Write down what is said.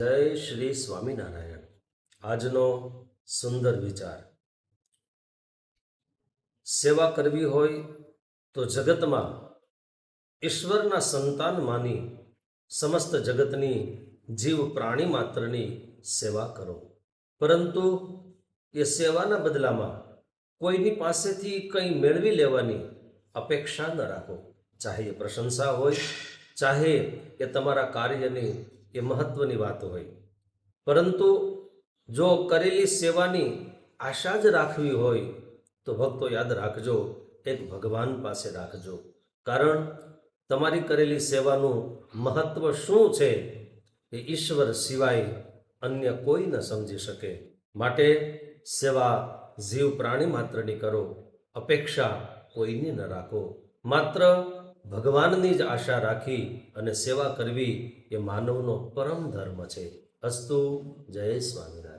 જય શ્રી સ્વામિનારાયણ. આજનો સુંદર વિચાર. સેવા કરવી હોય તો જગતમાં ઈશ્વરના સંતાન માની સમસ્ત જગતની જીવ પ્રાણી માત્રની સેવા કરો, પરંતુ એ સેવાના બદલામાં કોઈની પાસેથી કંઈ મેળવી લેવાની અપેક્ષા ન રાખો. ચાહે એ પ્રશંસા હોય, ચાહે એ તમારા કાર્યની એ મહત્વની વાત હોય, પરંતુ જો કરેલી સેવાની આશા જ રાખવી હોય તો ભક્તો યાદ રાખજો, એક ભગવાન પાસે રાખજો. કારણ તમારી કરેલી સેવાનું મહત્વ શું છે એ ઈશ્વર સિવાય અન્ય કોઈ ન સમજી શકે. માટે સેવા જીવ પ્રાણી માત્રની કરો, અપેક્ષા કોઈની ન રાખો. માત્ર ભગવાનની જ આશા રાખી અને સેવા કરવી એ માનવનો પરમ ધર્મ છે. અસ્તુ. જય સ્વામિનારાયણ.